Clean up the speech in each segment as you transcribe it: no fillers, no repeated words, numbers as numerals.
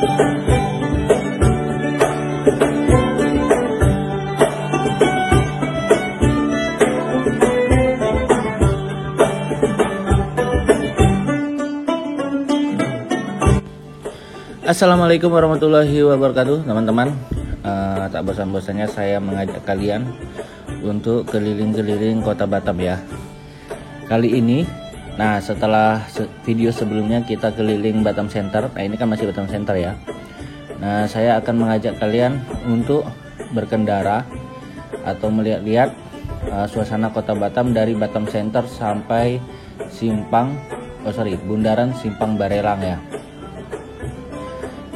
Assalamualaikum warahmatullahi wabarakatuh teman-teman. Tak bosan-bosannya saya mengajak kalian untuk keliling-keliling kota Batam ya. Kali ini, setelah video sebelumnya kita keliling Batam Center. Nah ini kan masih Batam Center ya. Nah saya akan mengajak kalian untuk berkendara atau melihat-lihat suasana kota Batam dari Batam Center sampai Bundaran Simpang Barelang ya.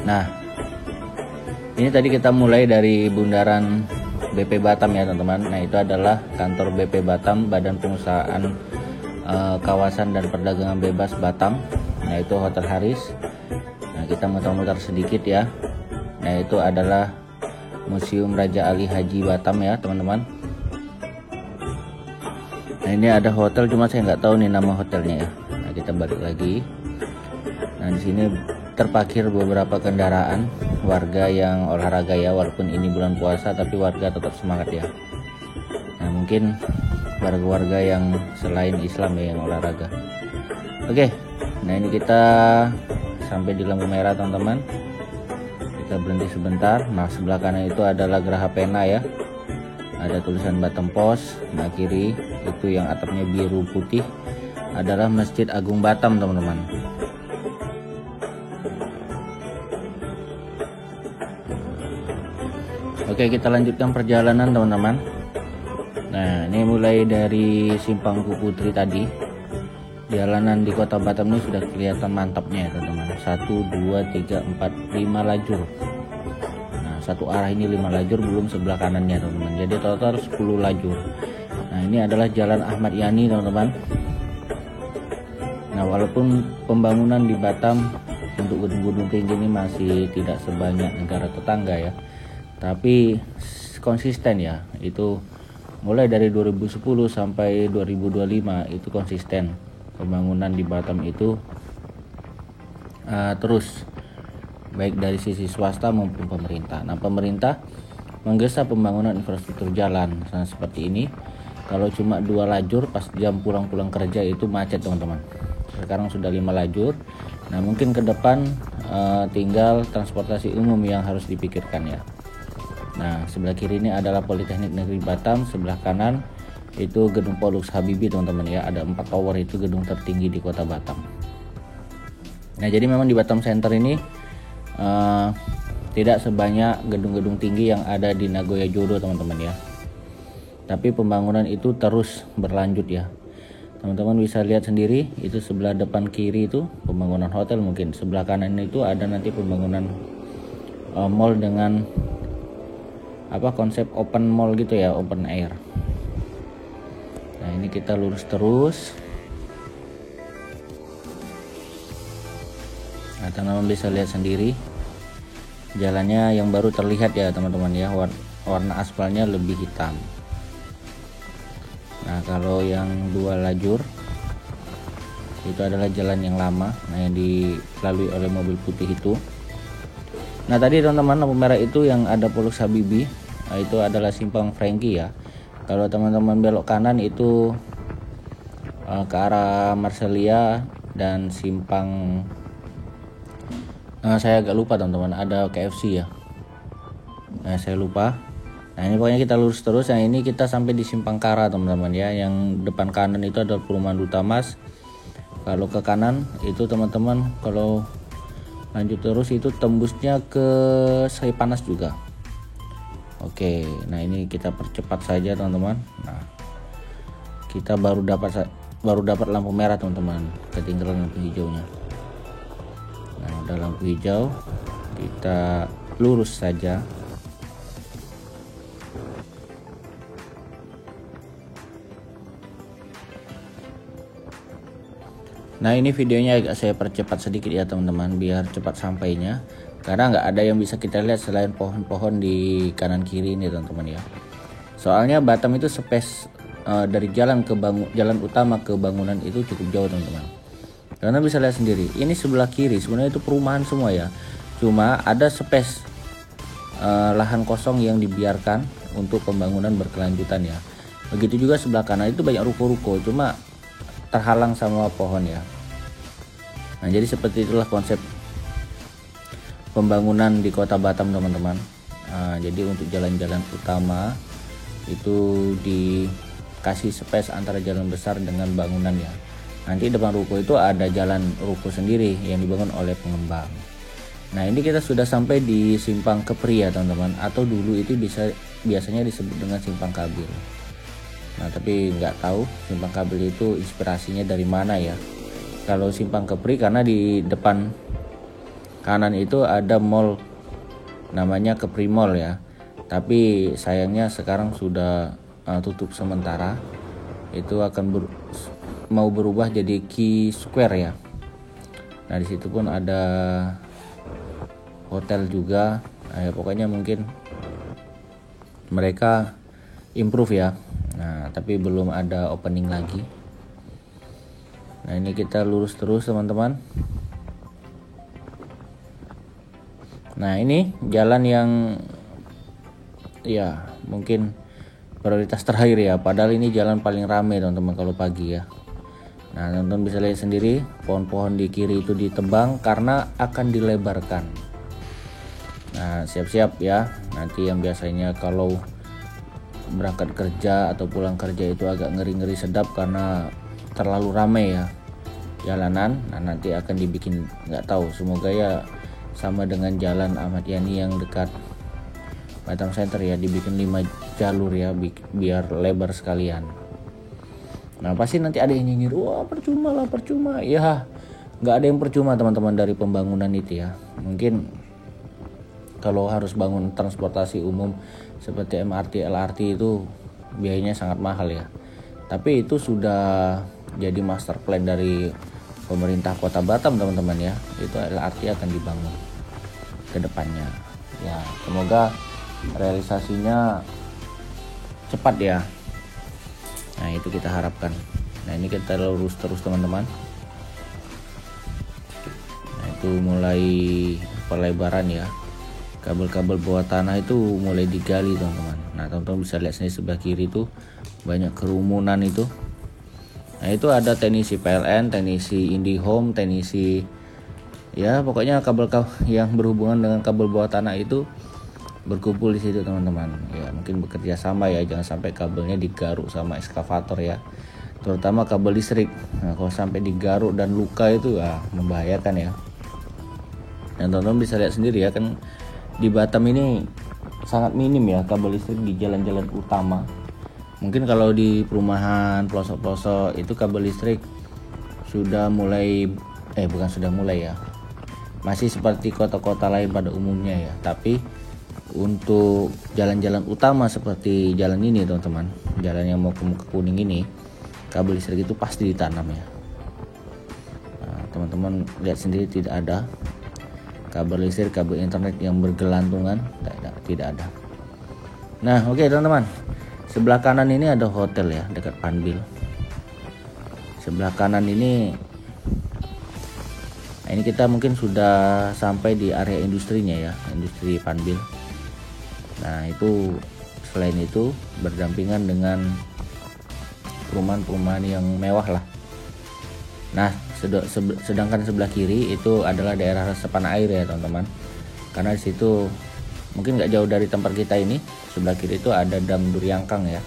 Nah, ini tadi kita mulai dari Bundaran BP Batam ya teman-teman. Nah itu adalah kantor BP Batam, Badan Pengusahaan Kawasan dan Perdagangan Bebas Batam. Nah itu Hotel Haris. Nah kita muter-muter sedikit ya. Nah itu adalah Museum Raja Ali Haji Batam ya teman-teman. Nah ini ada hotel, cuma saya nggak tahu nih nama hotelnya ya. Nah kita balik lagi. Nah di sini terparkir beberapa kendaraan warga yang olahraga ya, walaupun ini bulan puasa tapi warga tetap semangat ya. Nah mungkin warga-warga yang selain Islam ya yang olahraga. Oke, nah ini kita sampai di lampu merah teman-teman. Kita berhenti sebentar. Nah sebelah kanan itu adalah Geraha Pena ya, ada tulisan Batam Pos. Nah kiri itu yang atapnya biru putih adalah Masjid Agung Batam teman-teman. Oke, kita lanjutkan perjalanan teman-teman. Nah ini mulai dari Simpang Putri tadi. Jalanan di kota Batam ini sudah kelihatan mantapnya ya teman-teman. 1, 2, 3, 4, 5 lajur. Nah satu arah ini 5 lajur, belum sebelah kanannya teman-teman. Jadi total 10 lajur. Nah ini adalah Jalan Ahmad Yani teman-teman. Nah walaupun pembangunan di Batam untuk gedung-gedung tinggi ini masih tidak sebanyak negara tetangga ya, tapi konsisten ya. Itu mulai dari 2010 sampai 2025 itu konsisten pembangunan di Batam itu terus, baik dari sisi swasta maupun pemerintah. Nah pemerintah menggesa pembangunan infrastruktur jalan seperti ini. Kalau cuma 2 lajur pas jam pulang kerja itu macet teman-teman. Sekarang sudah 5 lajur. Nah mungkin ke depan tinggal transportasi umum yang harus dipikirkan ya. Nah sebelah kiri ini adalah Politeknik Negeri Batam, sebelah kanan itu gedung Paulus Habibie teman-teman ya. Ada 4 tower, itu gedung tertinggi di kota Batam. Nah jadi memang di Batam Center ini tidak sebanyak gedung-gedung tinggi yang ada di Nagoya Jodo teman-teman ya, tapi pembangunan itu terus berlanjut ya. Teman-teman bisa lihat sendiri, itu sebelah depan kiri itu pembangunan hotel, mungkin sebelah kanan itu ada nanti pembangunan mall dengan konsep open mall gitu ya, open air. Nah ini kita lurus terus. Nah teman-teman bisa lihat sendiri jalannya yang baru terlihat ya teman-teman ya, warna aspalnya lebih hitam. Nah kalau yang 2 lajur itu adalah jalan yang lama, nah yang dilalui oleh mobil putih itu. Nah tadi teman-teman lampu merah itu yang ada Paulus Habibie, nah, itu adalah Simpang Franky ya. Kalau teman-teman belok kanan itu ke arah Marselia dan Simpang saya agak lupa teman-teman, ada KFC ya. Nah saya lupa. Nah ini pokoknya kita lurus terus. Yang ini kita sampai di Simpang Kara teman-teman ya. Yang depan kanan itu adalah Perumahan Duta Mas. Kalau ke kanan itu teman-teman, kalau lanjut terus itu tembusnya ke Sai Panas juga. Oke, nah ini kita percepat saja teman-teman. Nah kita baru dapat lampu merah teman-teman, ketinggalan lampu hijaunya. Nah udah lampu hijau, kita lurus saja. Nah ini videonya agak saya percepat sedikit ya teman-teman, biar cepat sampainya, karena nggak ada yang bisa kita lihat selain pohon-pohon di kanan kiri ini teman-teman ya. Soalnya Batam itu space dari jalan utama ke bangunan itu cukup jauh teman-teman. Karena bisa lihat sendiri, ini sebelah kiri sebenarnya itu perumahan semua ya. Cuma ada space lahan kosong yang dibiarkan untuk pembangunan berkelanjutan ya. Begitu juga sebelah kanan itu banyak ruko-ruko, cuma terhalang sama pohon ya. Nah, jadi seperti itulah konsep pembangunan di Kota Batam, teman-teman. Jadi untuk jalan-jalan utama itu dikasih space antara jalan besar dengan bangunan ya. Nanti depan ruko itu ada jalan ruko sendiri yang dibangun oleh pengembang. Nah, ini kita sudah sampai di Simpang Kepri ya, teman-teman. Atau dulu itu biasanya disebut dengan Simpang Kabil. Nah, tapi nggak tahu Simpang Kabil itu inspirasinya dari mana ya. Kalau Simpang Kepri karena di depan kanan itu ada mall namanya Kepri Mall ya. Tapi sayangnya sekarang sudah tutup sementara. Itu akan mau berubah jadi Key Square ya. Nah, di situ pun ada hotel juga. Nah, ya pokoknya mungkin mereka improve ya. Nah, tapi belum ada opening lagi. Nah, ini kita lurus terus, teman-teman. Nah, ini jalan yang ya mungkin prioritas terakhir ya. Padahal ini jalan paling ramai, teman-teman, kalau pagi ya. Nah, teman-teman bisa lihat sendiri, pohon-pohon di kiri itu ditebang karena akan dilebarkan. Nah, siap-siap ya. Nanti yang biasanya kalau berangkat kerja atau pulang kerja itu agak ngeri-ngeri sedap karena terlalu ramai ya jalanan. Nah, nanti akan dibikin, nggak tahu, semoga ya sama dengan jalan Ahmad Yani yang dekat Batam Center ya, dibikin 5 jalur ya biar lebar sekalian. Nah, pasti nanti ada yang nyinyir, wah percuma ya. Nggak ada yang percuma, teman-teman, dari pembangunan itu ya. Mungkin kalau harus bangun transportasi umum seperti MRT, LRT itu biayanya sangat mahal ya. Tapi itu sudah jadi master plan dari pemerintah Kota Batam, teman-teman ya. Itu LRT akan dibangun ke depannya. Ya, semoga realisasinya cepat ya. Nah, itu kita harapkan. Nah, ini kita lurus terus, teman-teman. Nah, itu mulai pelebaran ya. Kabel-kabel bawah tanah itu mulai digali, teman-teman. Nah, teman-teman bisa lihat sini sebelah kiri itu banyak kerumunan itu. Nah, itu ada teknisi PLN, teknisi IndiHome, teknisi ya pokoknya kabel-kabel yang berhubungan dengan kabel bawah tanah itu berkumpul di situ, teman-teman. Ya, mungkin bekerja sama ya, jangan sampai kabelnya digaruk sama ekskavator ya. Terutama kabel listrik. Nah, kalau sampai digaruk dan luka itu ya membahayakan ya. Dan teman-teman bisa lihat sendiri ya, kan di Batam ini sangat minim ya kabel listrik di jalan-jalan utama. Mungkin kalau di perumahan pelosok-pelosok itu kabel listrik sudah mulai bukan sudah mulai ya, masih seperti kota-kota lain pada umumnya ya. Tapi untuk jalan-jalan utama seperti jalan ini, teman-teman, jalan yang mau ke Muka Kuning ini, kabel listrik itu pasti ditanam ya. Nah, teman-teman lihat sendiri, tidak ada kabel listrik, kabel internet yang bergelantungan, tidak ada. Nah, oke, teman-teman, sebelah kanan ini ada hotel ya, dekat Panbil. Sebelah kanan ini, nah ini kita mungkin sudah sampai di area industrinya ya, industri Panbil. Nah, itu selain itu berdampingan dengan perumahan-perumahan yang mewah lah. Nah, sedangkan sebelah kiri itu adalah daerah resapan air ya, teman-teman. Karena di situ mungkin nggak jauh dari tempat kita ini, sebelah kiri itu ada Dam Duryangkang ya.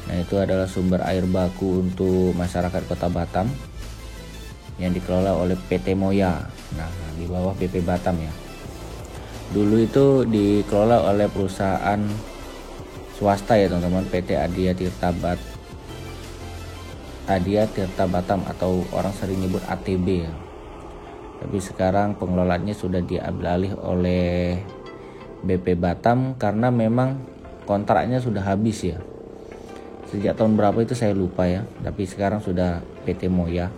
Nah, itu adalah sumber air baku untuk masyarakat Kota Batam yang dikelola oleh PT Moya. Nah, di bawah BP Batam ya. Dulu itu dikelola oleh perusahaan swasta ya, teman-teman, PT Adia Tirta Batam atau orang sering nyebut ATB ya. Tapi sekarang pengelolaannya sudah diambil alih oleh BP Batam karena memang kontraknya sudah habis ya. Sejak tahun berapa itu saya lupa ya, tapi sekarang sudah PT Moya.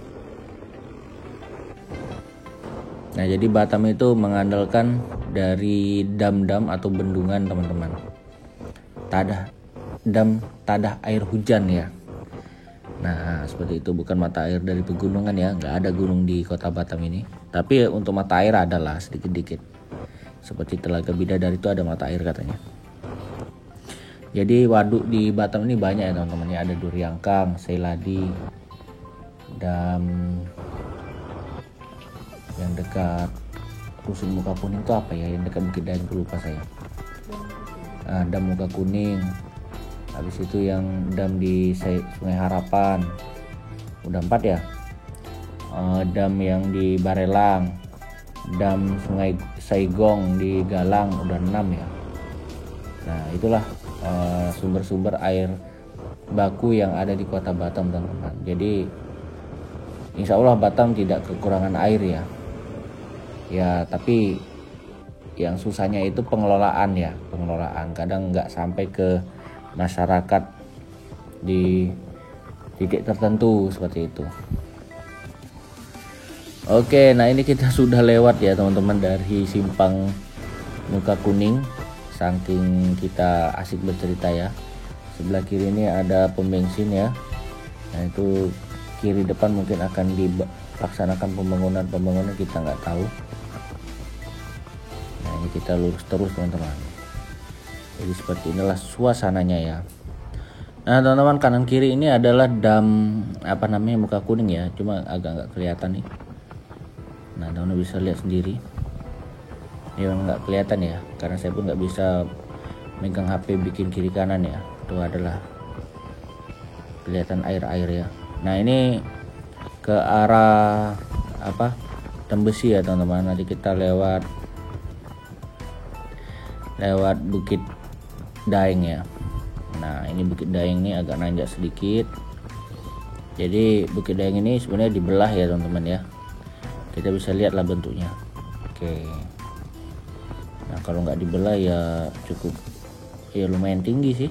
Nah, jadi Batam itu mengandalkan dari dam-dam atau bendungan, teman-teman. Tadah air hujan ya. Nah, seperti itu, bukan mata air dari pegunungan ya, nggak ada gunung di Kota Batam ini. Tapi untuk mata air adalah sedikit-sedikit. seperti Telaga Bidadari itu ada mata air katanya. Jadi waduk di Batam ini banyak ya teman-teman ya, ada Duryangkang, Seyladi, dam yang dekat Rusun Muka Kuning itu apa ya, yang dekat Bukit Daeng itu lupa saya. Dam Muka Kuning, habis itu yang dam di Sungai Harapan udah 4 ya. Dam yang di Barelang, dam Sungai Saigong di Galang udah 6 ya. Nah itulah sumber-sumber air baku yang ada di kota Batam teman-teman. Jadi insya Allah Batam tidak kekurangan air ya. Ya tapi yang susahnya itu pengelolaan ya, pengelolaan kadang nggak sampai ke masyarakat di titik tertentu seperti itu. Oke, nah ini kita sudah lewat ya teman-teman dari simpang Muka Kuning. Saking kita asik bercerita ya. Sebelah kiri ini ada pom bensin ya. Nah itu kiri depan mungkin akan dilaksanakan pembangunan kita nggak tahu. Nah ini kita lurus terus teman-teman. Jadi seperti inilah suasananya ya. Nah teman-teman, kanan kiri ini adalah dam Muka Kuning ya, cuma agak nggak kelihatan nih. Nah teman-teman bisa lihat sendiri. Ini memang nggak kelihatan ya, karena saya pun nggak bisa megang HP bikin kiri kanan ya. Itu adalah kelihatan air-air ya. Nah ini ke arah Tembesi ya teman-teman. Nanti kita lewat Bukit Daeng ya. Nah ini Bukit Daeng ini agak nanjak sedikit. Jadi Bukit Daeng ini sebenarnya dibelah ya teman-teman ya. Kita bisa lihatlah bentuknya. Oke. Nah kalau nggak dibelah ya cukup ya lumayan tinggi sih.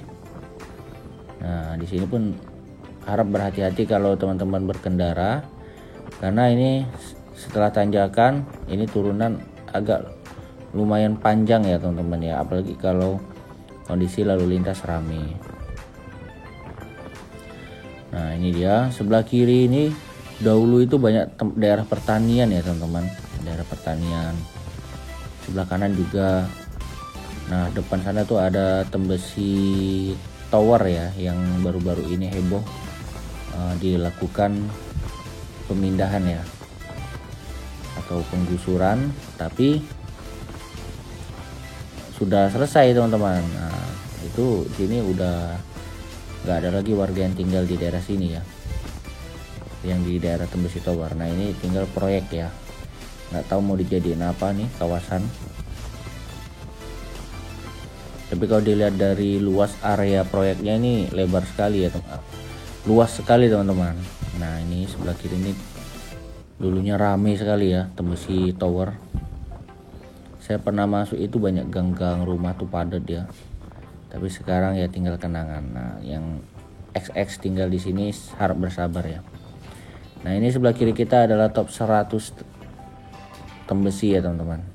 Nah di sini pun harap berhati-hati kalau teman-teman berkendara, karena ini setelah tanjakan ini turunan agak lumayan panjang ya teman-teman ya, apalagi kalau kondisi lalu lintas ramai. Nah ini dia sebelah kiri ini, dahulu itu banyak daerah pertanian ya teman-teman, daerah pertanian. Sebelah kanan juga. Nah depan sana tuh ada Tembesi Tower ya, yang baru-baru ini heboh dilakukan pemindahan ya atau penggusuran, tapi sudah selesai teman-teman. Nah itu sini udah nggak ada lagi warga yang tinggal di daerah sini ya, yang di daerah Tembesi Tower. Nah ini tinggal proyek ya, nggak tahu mau dijadiin apa nih kawasan. Tapi kalau dilihat dari luas area proyeknya ini lebar sekali ya teman, luas sekali teman-teman. Nah ini sebelah kiri ini dulunya ramai sekali ya, Tembesi Tower. Saya pernah masuk itu banyak gang-gang rumah tuh padat ya. Tapi sekarang ya tinggal kenangan. Nah yang XX tinggal di sini harap bersabar ya. Nah ini sebelah kiri kita adalah top 100 Tembesi ya teman-teman.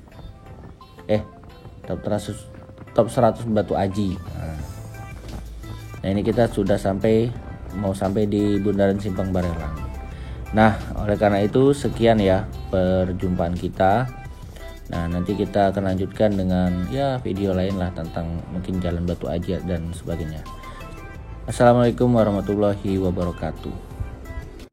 Top 100 Batu Aji. Nah ini kita sudah mau sampai di Bundaran Simpang Barelang. Nah oleh karena itu sekian ya perjumpaan kita. Nah nanti kita akan lanjutkan dengan ya video lain lah tentang mungkin Jalan Batu Aji dan sebagainya. Assalamualaikum warahmatullahi wabarakatuh.